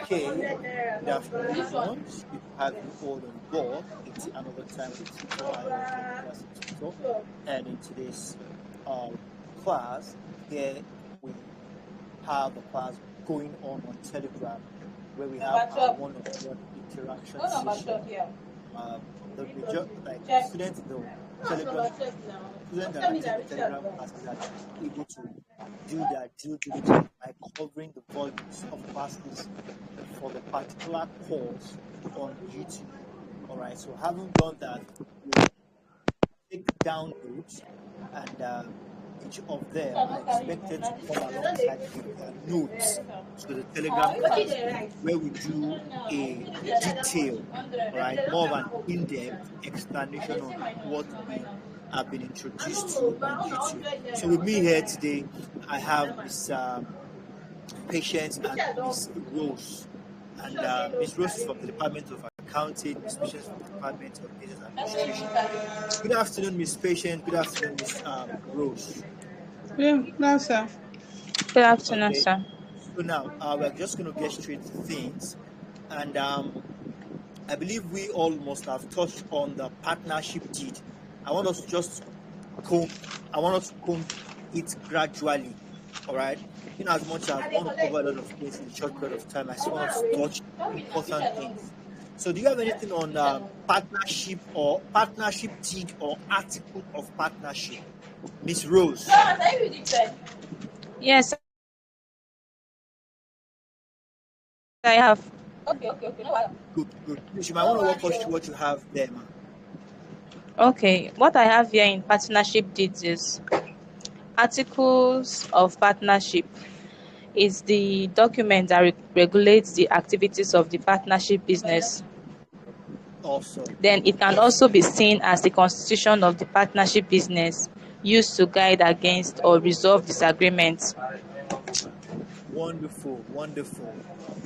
Okay, good afternoon, everyone. It's good to have you all on board. It's another time with Tutor Class Tutor, and in today's um, class, here we have a class going on Telegram, where we have our one-on-one interaction session. The major like students in the Telegram students that attend the Telegram classes are able to do their due diligence by covering the volumes of classes for the particular course on YouTube. All right, so having done that, we'll take down notes, and each of them are expected to come alongside with their notes to the Telegram class where we do a detail, all right, more of an in-depth explanation on what we have been introduced to on YouTube. So with me here today, I have Miss Patience and Miss Rose. And Miss Rose is from the Department of Accounting, Miss Patience from the Department of Business Administration. Good afternoon, Miss Patience. Good afternoon, Miss Rose. No, sir. Good afternoon, Okay. sir. So now we're just going to get straight to things, and I believe we all must have touched on the partnership deed. I want us to comb it gradually. All right. In as much as I want to cover a lot of things in a short period of time, I just want us to touch important things. So, do you have anything on partnership deed or article of partnership, Miss Rose? Yes, I have. Good. You might want to walk us through what you have there, ma'am. Okay, what I have here in partnership deeds is articles of partnership. Is the document that regulates the activities of the partnership business. Awesome. Then it can also be seen as the constitution of the partnership business, used to guide against or resolve disagreements. Wonderful.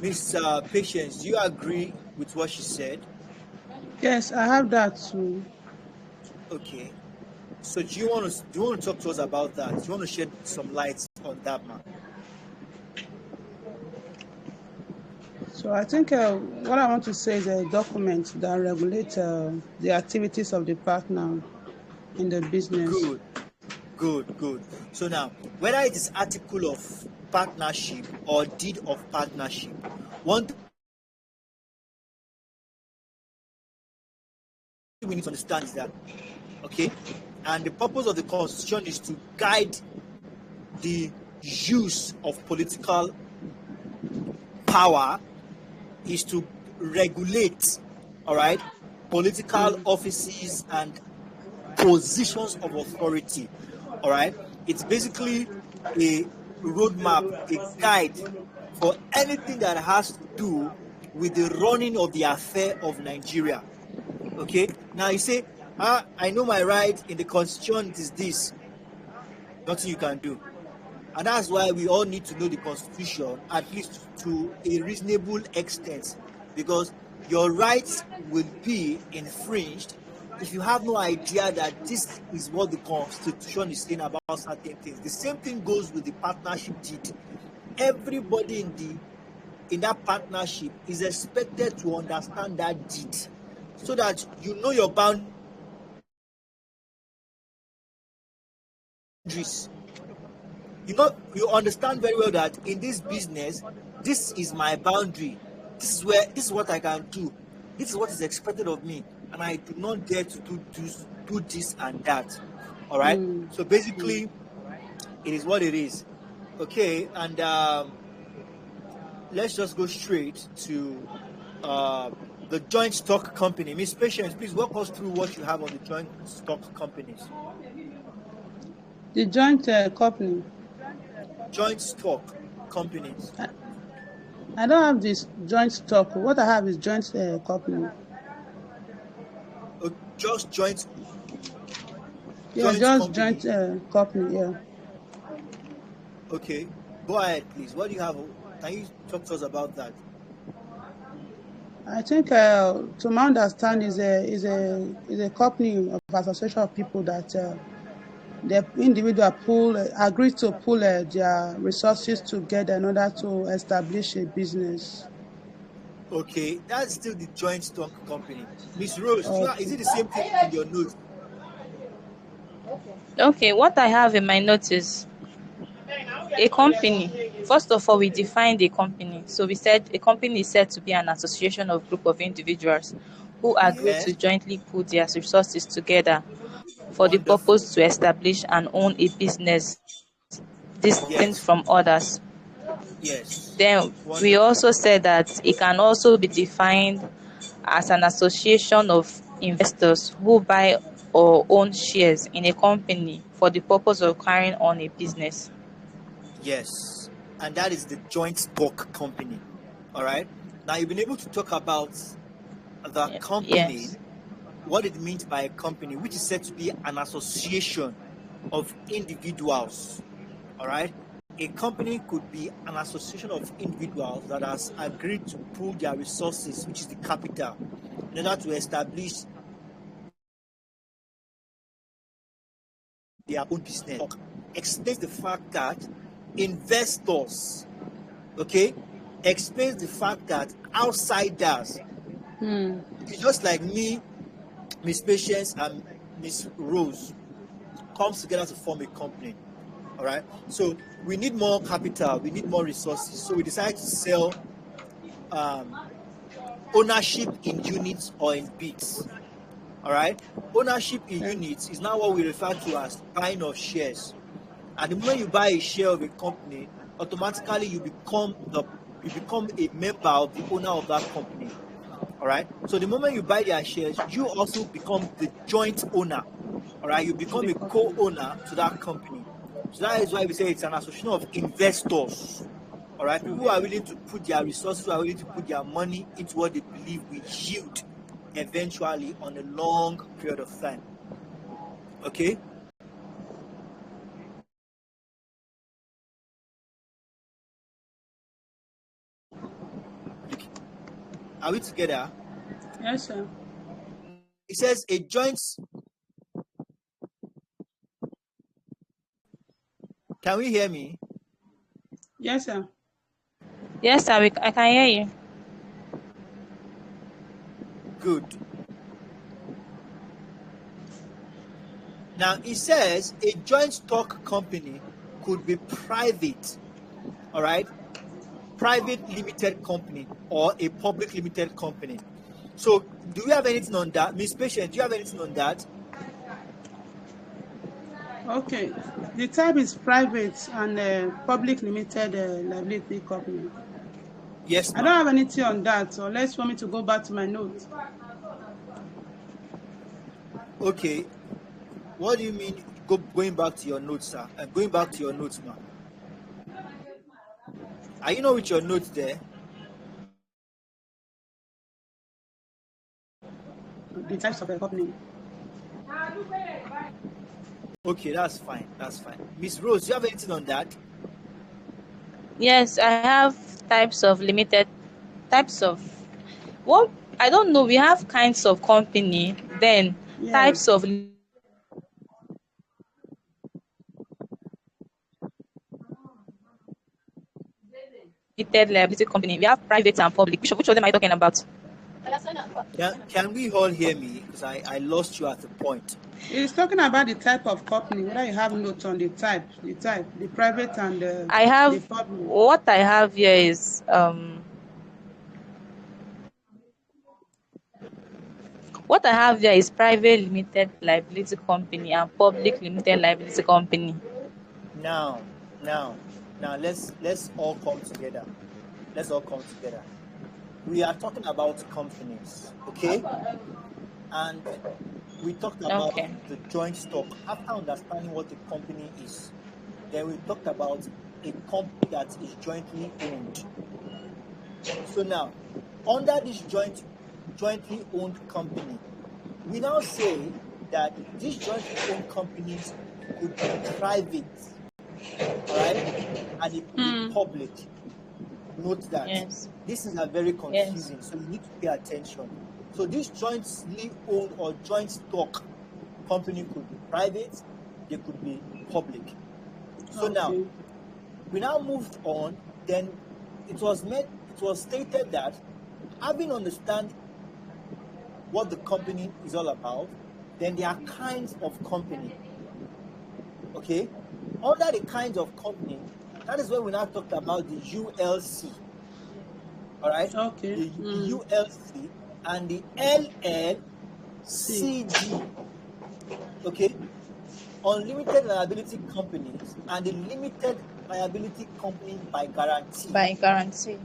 Miss Patience, do you agree with what she said? Yes, I have that too. Okay. So do you want to talk to us about that? Do you want to shed some light on that, ma'am? So I think what I want to say is a document that regulates the activities of the partner in the business. Good. So now, whether it is article of partnership or deed of partnership, one thing we need to understand is that, okay, and the purpose of the Constitution is to guide the use of political power, is to regulate, all right, political offices and positions of authority, all right. It's basically a roadmap, a guide for anything that has to do with the running of the affair of Nigeria. Okay, now you say, I know my right in the Constitution is this. Nothing you can do. And that's why we all need to know the Constitution, at least to a reasonable extent, because your rights will be infringed if you have no idea that this is what the Constitution is saying about certain things. The same thing goes with the partnership deed. Everybody in that partnership is expected to understand that deed, so that you know your boundaries. You understand very well that in this business, this is my boundary. This is what I can do. This is what is expected of me, and I do not dare to do this and that. All right. So basically, it is what it is. Okay, and let's just go straight to the joint stock company. Miss Patience, please walk us through what you have on the joint stock companies. The joint company. Joint stock companies. I don't have this joint stock. What I have is joint company. Just joint. Yeah, just company. Joint company. Yeah. Okay, go ahead, please. What do you have? Can you talk to us about that? I think, to my understanding, is a company of association of people that the individual agrees to pool their resources together in order to establish a business. Okay, that's still the joint stock company. Miss Rose, Okay. is it the same thing in your notes? Okay, what I have in my notes is a company. First of all, we defined a company. So we said a company is said to be an association of group of individuals who agree Yeah, to jointly put their resources together for the wonderful. purpose to establish and own a business distinct Yes, from others. yes, Then we wonderful. also said that it can also be defined as an association of investors who buy or own shares in a company for the purpose of carrying on a business. Yes, and that is the joint stock company. All right. Now you've been able to talk about the company, Yes. what it means by a company, which is said to be an association of individuals. All right. A company could be an association of individuals that has agreed to pool their resources, which is the capital, in order to establish their own business. Explains the fact that investors, okay, explains the fact that outsiders, it's just like me, Miss Patience, and Miss Rose, comes together to form a company. All right. So we need more capital, we need more resources. So we decide to sell ownership in units or in bits. All right. Ownership in Okay. units is now what we refer to as buying of shares. And the moment you buy a share of a company, automatically you become a member of the owner of that company. All right. So the moment you buy their shares, you also become the joint owner. All right. You To become the a company. co-owner to that company. So that is why we say it's an association of investors. All right. People who are willing to put their resources, who are willing to put their money into what they believe will yield eventually on a long period of time. Okay. Are we together? Yes, sir. It says a joint. Can we hear me? Yes, sir. Yes, sir, I can hear you. Good. Now it says a joint stock company could be private, all right? Private limited company or a public limited company. So do you have anything on that? Miss Patient, do you have anything on that? Okay. The type is private and public limited liability company. Yes, I don't ma'am. have anything on that, so let's want me to go back to my notes. Okay. What do you mean going back to your notes, sir? And going back to your notes, ma'am. Are you not with your notes there? The types of a company. Okay, that's fine. That's fine. Miss Rose, do you have anything on that? Yes, I have types of what I don't know. We have kinds of company, then Yeah. types of limited liability company. We have private and public. Which of them are you talking about? Can we all hear me? Because I lost you at the point. It's talking about the type of company, whether you have notes on the private and I the have public. what I have here is what I have here is private limited liability company and public limited liability company. Now, now, now let's all come together. Let's all come together. We are talking about companies, okay? And we talked about Okay. the joint stock. After understanding what a company is, then we talked about a company that is jointly owned. So now, under this jointly owned company, we now say that these jointly owned companies could be private, all right, and it could be public. Note that Yes. these things are very Yes. confusing, so you need to pay attention. So this jointly owned or joint stock company could be private, they could be public. So now Okay. we now moved on. Then it was stated that having understand what the company is all about, then there are kinds of company. Okay, under the kinds of company, that is when we now talked about the ULC. All right, Okay. the ULC and the LLCG. Okay, unlimited liability companies and the limited liability company by guarantee. By guarantee.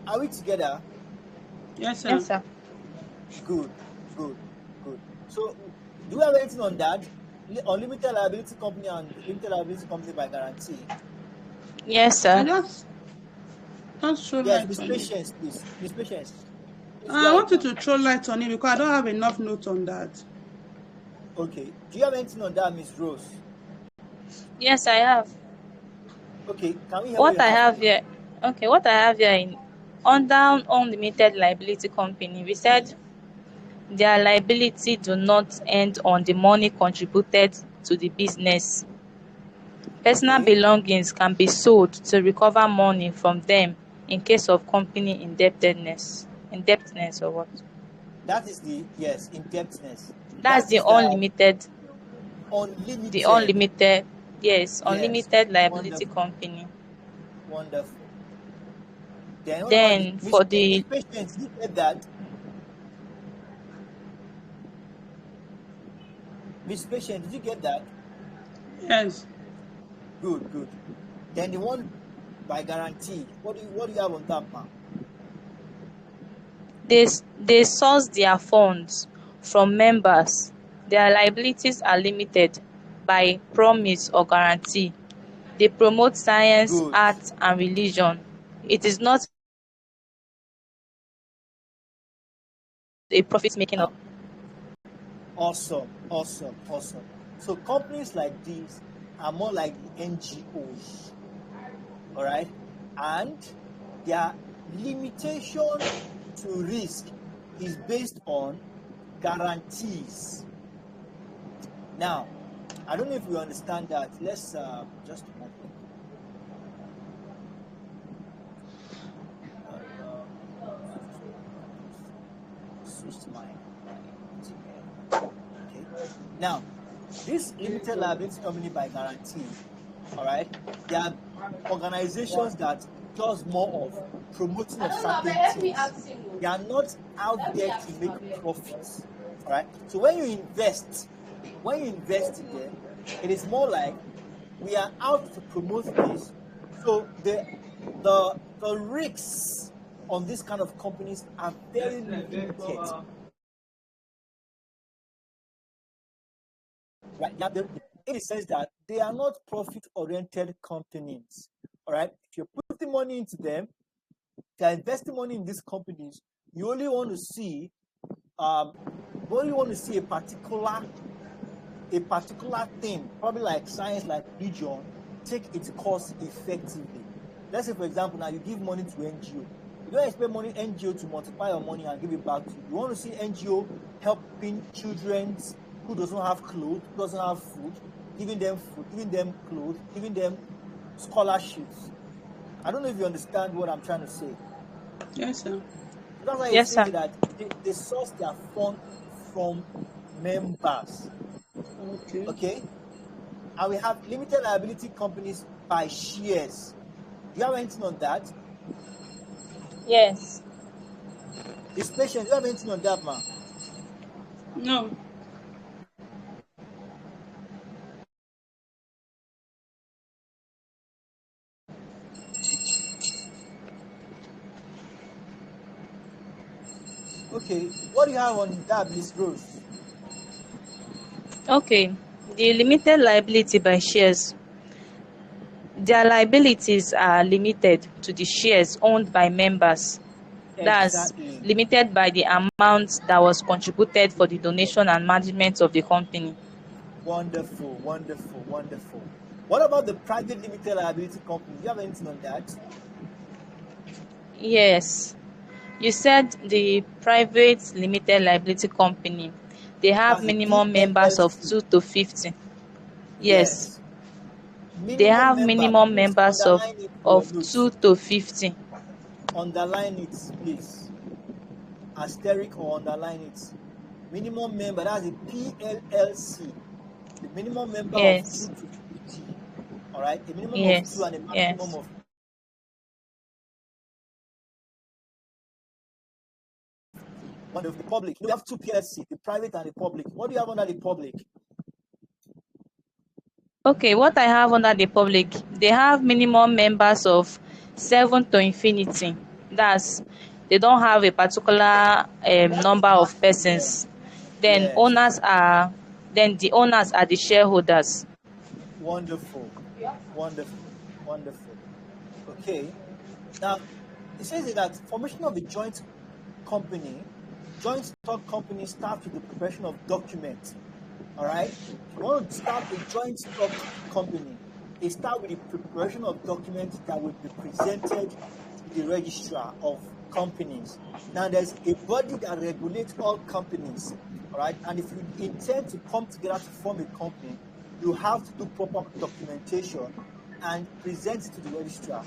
Are we together? Yes, sir. Yes, sir. Good. So, do you have anything on that? Unlimited liability company and limited liability company by guarantee. Yes, sir. I just throw Yes, light Miss on Patience, please. Miss Patience. Please I go want you ahead, to throw light on it because I don't have enough notes on that. Okay. Do you have anything on that, Miss Rose? Yes, I have. Okay. Can we hear What I have please? here, okay, what I have here in under unlimited liability company, we said their liability do not end on the money contributed to the business. Personal Okay. belongings can be sold to recover money from them in case of company indebtedness. Indebtedness or what? That is the indebtedness. That's That the is the unlimited. unlimited. The unlimited, yes, Yes. unlimited liability company. Wonderful. Then what about Then for the Miss Patience? Did you get that? Miss Patience, did you get that? Yes. Good. Then the one by guarantee. What do you have on that, ma'am? they source their funds from members. Their liabilities are limited by promise or guarantee. They promote science, Good. art, and religion. It is not a profit-making. Awesome. So companies like these are more like the NGOs, all right? And their limitation to risk is based on guarantees. Now, I don't know if we understand that. Let's just a moment. Switch my okay. Now, this limited liability company by guarantee, all right, they are organizations that does more of promoting of certain things. They are not out there to make profits, all right. So when you invest in them, it is more like we are out to promote this. So the risks on this kind of companies are very limited. Right? In the sense that they are not profit-oriented companies. All right. If you're putting money into them, if you're investing money in these companies, you only want to see a particular thing, probably like science, like religion, take its course effectively. Let's say, for example, now you give money to NGO. You don't expect NGO to multiply your money and give it back to you. You want to see NGO helping children who doesn't have clothes, who doesn't have food, giving them food, giving them clothes, giving them scholarships. I don't know if you understand what I'm trying to say. Yes, sir. That's why Yes, it sir. says that they source their fund from members. Okay. And we have limited liability companies by shares. Do you have anything on that? Yes. This patient, do you have anything on that, man? No. Okay. What do you have on that, Miss Rose? Okay. The limited liability by shares. Their liabilities are limited to the shares owned by members. That's Exactly. limited by the amount that was contributed for the donation and management of the company. Wonderful. What about the private limited liability company? Do you have anything on that? Yes. You said the private limited liability company, they have That's the minimum members of PLLC. 2 to 50. Yes. They Minimum have member. minimum Please members underline it for your of notes. 2 to 50. Underline it, please. Asterisk or underline it. Minimum member, that's a PLLC. The minimum member of 2 Yes. to 50. All right, a minimum of 2 Yes. and a maximum Yes. of 1 of the public. We have 2 PLC, the private and the public. What do you have under the public? Okay, what I have under the public, they have minimum members of 7 to infinity. That's, they don't have a particular number of persons. Then Yes. the owners are the shareholders. Wonderful. Wonderful. Wonderful. Okay. Now, it says that formation of a joint stock company starts with the preparation of documents. All right. If you want to start a joint stock company, it starts with the preparation of documents that will be presented to the registrar of companies. Now, there's a body that regulates all companies. All right. And if you intend to come together to form a company, you have to do proper documentation and present it to the registrar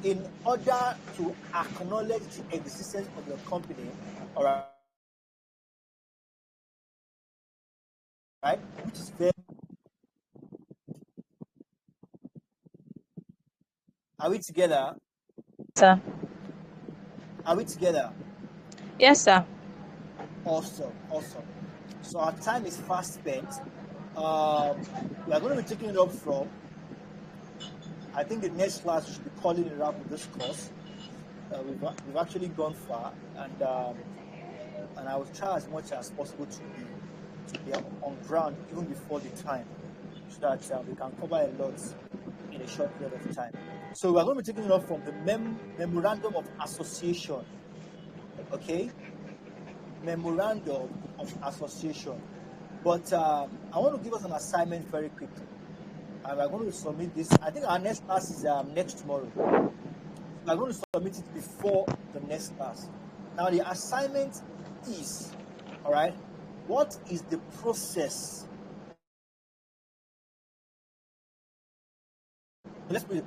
in order to acknowledge the existence of your company. All right. Right, which is very. Are we together? Sir. Are we together? Yes, sir. Awesome, awesome. So our time is fast spent. We are going to be taking it up from. I think the next class we should be calling it up with this course. We've actually gone far, and I will try as much as possible to be on ground even before the time, so that we can cover a lot in a short period of time. So we are going to be taking it up from the memorandum of association. Okay, memorandum of association. But I want to give us an assignment very quickly, and we are going to submit this. I think our next class is next tomorrow. We are going to submit it before the next class. Now the assignment is, all right, what is the process? Let's put it.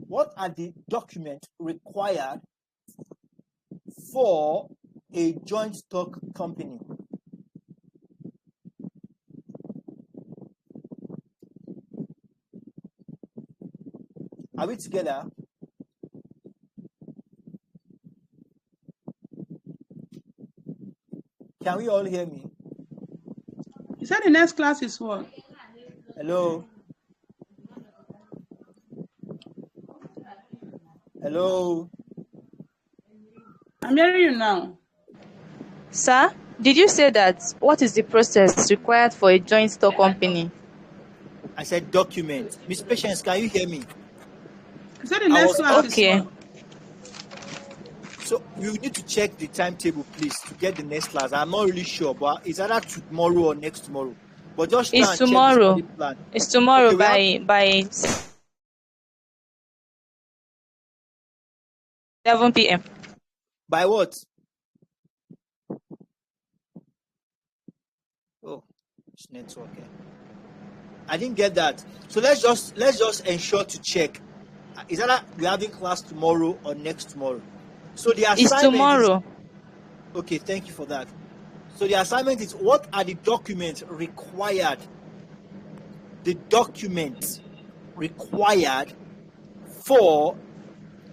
What are the documents required for a joint stock company? Are we together? Can we all hear me? You said the next class is what? Hello? Hello? I'm hearing you now. Sir, did you say that what is the process required for a joint stock company? I said document. Miss Patience, can you hear me? You said the next class is Okay. what? So we need to check the timetable, please, to get the next class. I'm not really sure, but it's either tomorrow or next tomorrow. But just try It's and check the tomorrow. study plan. It's tomorrow Okay, by 7 p.m. by what? Oh, it's network. Okay. I didn't get that. So let's just ensure to check. Is that we're having class tomorrow or next tomorrow? So the It's assignment tomorrow. is, okay, thank you for that. So the assignment is, what are the documents required? The documents required for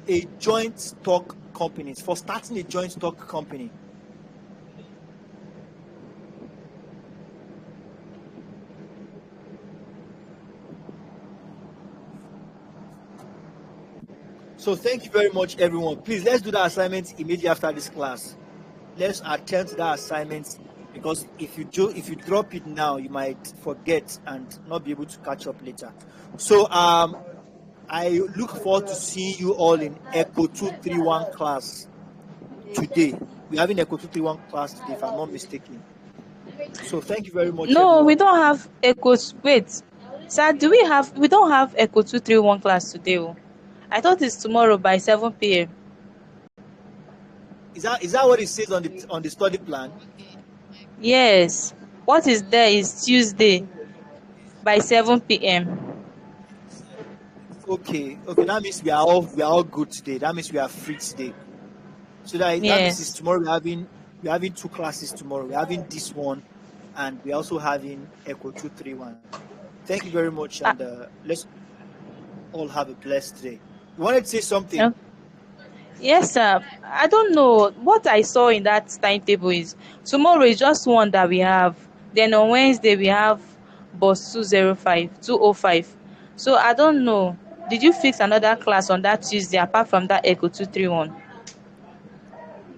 a joint stock company, for starting a joint stock company. So thank you very much, everyone. Please, let's do the assignment immediately after this class. Let's attempt that assignment, because if you drop it now, you might forget and not be able to catch up later. So I look forward to seeing you all in Echo 231 class today. We're having Echo 231 class today, if I'm not mistaken. So thank you very much, No, everyone. we don't have Echo. Wait, sir, we don't have Echo 231 class today. Oh. I thought it's tomorrow by 7 p.m. Is that what it says on the study plan? Yes. What is there is Tuesday by 7 p.m. Okay, okay. That means we are all good today. That means we are free today. So that means is Yes. tomorrow we're having two classes tomorrow. We're having this one, and we're also having Echo 231. Thank you very much, and Uh, let's all have a blessed day. You wanted to say something? uh, yes, sir. I don't know what I saw in that timetable is tomorrow is just one that we have. Then on Wednesday we have bus 205. So I don't know. Did you fix another class on that Tuesday apart from that Echo 231?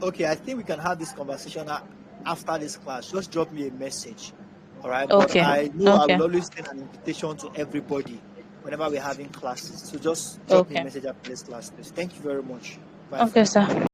Okay, I think we can have this conversation after this class. Just drop me a message, all right? But Okay. I know I Okay. will always send an invitation to everybody whenever we're having classes. So just drop me a Okay. message after this class, please. Thank you very much. Bye for Okay, now. sir.